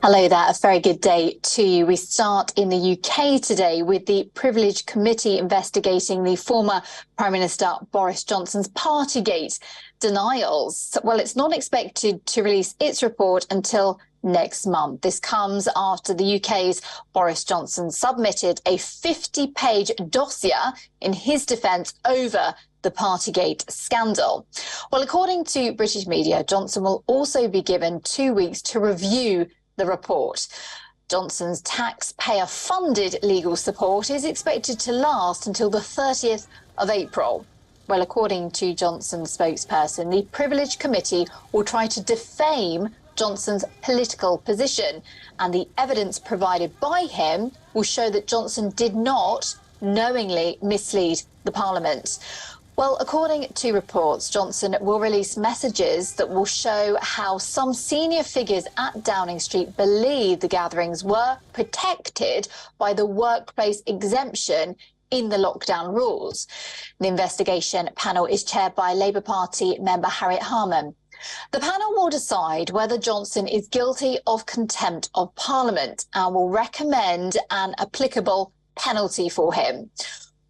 Hello there, a very good day to you. We start in the UK today with the Privilege Committee investigating the former Prime Minister Boris Johnson's Partygate denials. Well, it's not expected to release its report until next month. This comes after the UK's Boris Johnson submitted a 50-page dossier in his defence over the Partygate scandal. Well, according to British media, Johnson will also be given 2 weeks to review the report. Johnson's taxpayer-funded legal support is expected to last until the 30th of April. Well, according to Johnson's spokesperson, the Privilege Committee will try to defame Johnson's political position, and the evidence provided by him will show that Johnson did not knowingly mislead the Parliament. Well, according to reports, Johnson will release messages that will show how some senior figures at Downing Street believe the gatherings were protected by the workplace exemption in the lockdown rules. The investigation panel is chaired by Labour Party member Harriet Harman. The panel will decide whether Johnson is guilty of contempt of Parliament and will recommend an applicable penalty for him.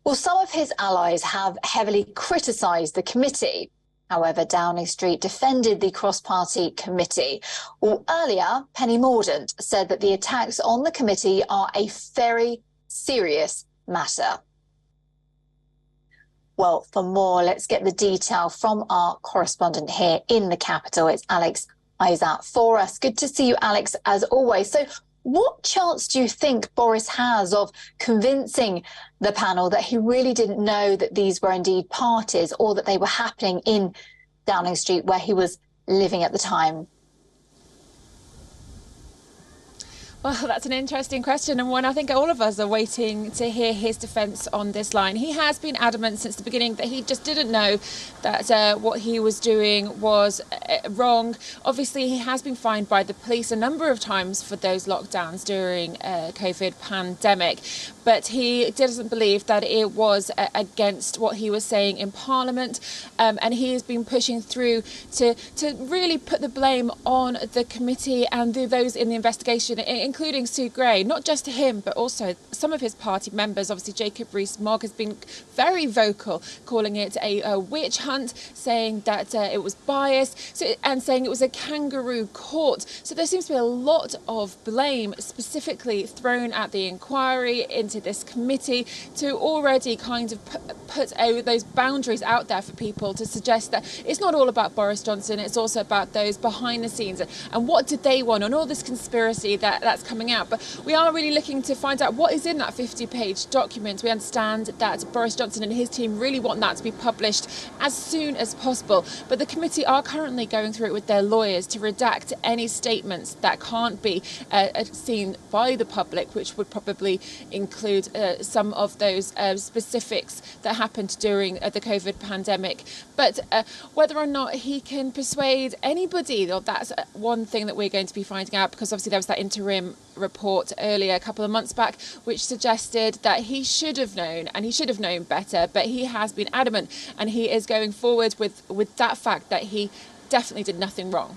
Well, some of his allies have heavily criticised the committee. However, Downing Street defended the cross-party committee. Well, earlier, Penny Mordaunt said that the attacks on the committee are a very serious matter. Well, for more, let's get the detail from our correspondent here in the capital. It's Alex Isaac for us. Good to see you, Alex, as always. So, what chance do you think Boris has of convincing the panel that he really didn't know that these were indeed parties or that they were happening in Downing Street where he was living at the time? Well, that's an interesting question, and one I think all of us are waiting to hear his defence on this line. He has been adamant since the beginning that he just didn't know that what he was doing was wrong. Obviously, he has been fined by the police a number of times for those lockdowns during COVID pandemic, but he doesn't believe that it was against what he was saying in Parliament, and he has been pushing through to really put the blame on the committee and those in the investigation, including Sue Gray. Not just him, but also some of his party members. Obviously, Jacob Rees-Mogg has been very vocal, calling it a witch hunt, saying that it was biased, and saying it was a kangaroo court. So there seems to be a lot of blame specifically thrown at the inquiry into this committee to already kind of put those boundaries out there for people to suggest that it's not all about Boris Johnson, it's also about those behind the scenes and what did they want and all this conspiracy that's coming out. But we are really looking to find out what is in that 50-page document. We understand that Boris Johnson and his team really want that to be published as soon as possible. But the committee are currently going through it with their lawyers to redact any statements that can't be seen by the public, which would probably include some of those specifics that happened during the COVID pandemic. But whether or not he can persuade anybody, that's one thing that we're going to be finding out, because obviously there was that interim report earlier a couple of months back which suggested that he should have known, and he should have known better, but he has been adamant and he is going forward with that fact that he definitely did nothing wrong.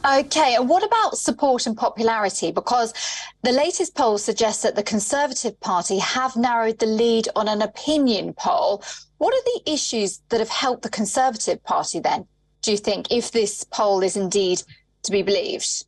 OK, and what about support and popularity? Because the latest poll suggests that the Conservative Party have narrowed the lead on an opinion poll. What are the issues that have helped the Conservative Party then, do you think, if this poll is indeed to be believed?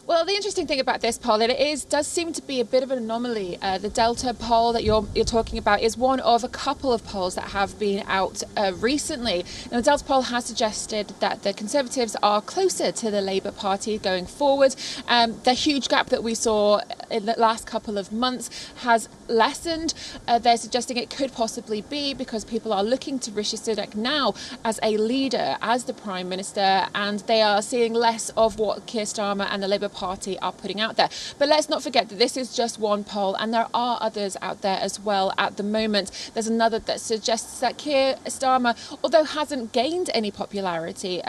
Well, the interesting thing about this poll, that it does seem to be a bit of an anomaly. The Delta poll that you're talking about is one of a couple of polls that have been out recently. Now, the Delta poll has suggested that the Conservatives are closer to the Labour Party going forward. The huge gap that we saw in the last couple of months has lessened. They're suggesting it could possibly be because people are looking to Rishi Sunak now as a leader, as the Prime Minister, and they are seeing less of what Keir Starmer and the Labour Party are putting out there. But let's not forget that this is just one poll, and there are others out there as well at the moment. There's another that suggests that Keir Starmer, although hasn't gained any popularity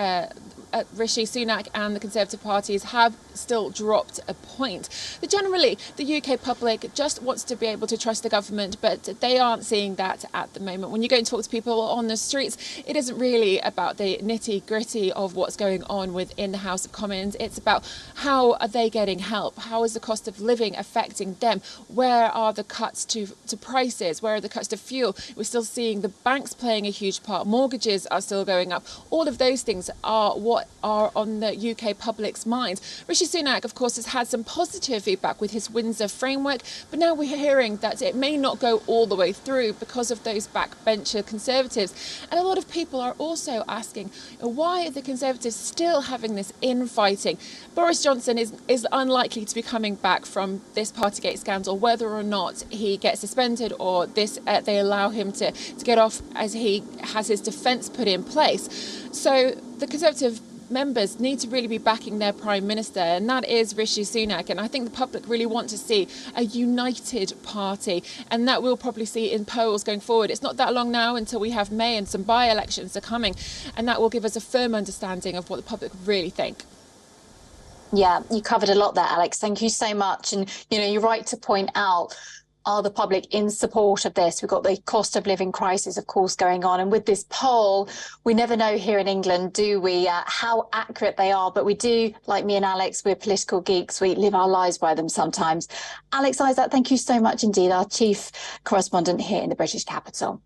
Rishi Sunak and the Conservative parties have still dropped a point. But generally, the UK public just wants to be able to trust the government, but they aren't seeing that at the moment. When you go and talk to people on the streets, it isn't really about the nitty-gritty of what's going on within the House of Commons. It's about how are they getting help? How is the cost of living affecting them? Where are the cuts to prices? Where are the cuts to fuel? We're still seeing the banks playing a huge part. Mortgages are still going up. All of those things are what are on the UK public's minds. Rishi Sunak, of course, has had some positive feedback with his Windsor framework, but now we're hearing that it may not go all the way through because of those backbencher Conservatives. And a lot of people are also asking, why are the Conservatives still having this infighting? Boris Johnson is unlikely to be coming back from this Partygate scandal, whether or not he gets suspended or they allow him to get off as he has his defence put in place. So the Conservative members need to really be backing their Prime Minister, and that is Rishi Sunak. And I think the public really want to see a united party, and that we'll probably see in polls going forward. It's not that long now until we have May, and some by-elections are coming, and that will give us a firm understanding of what the public really think. Yeah, you covered a lot there, Alex. Thank you so much. And, you're right to point out, are the public in support of this? We've got the cost of living crisis, of course, going on. And with this poll, we never know here in England, do we, how accurate they are. But we do, like me and Alex, we're political geeks. We live our lives by them sometimes. Alex Isaac, thank you so much indeed, our chief correspondent here in the British capital.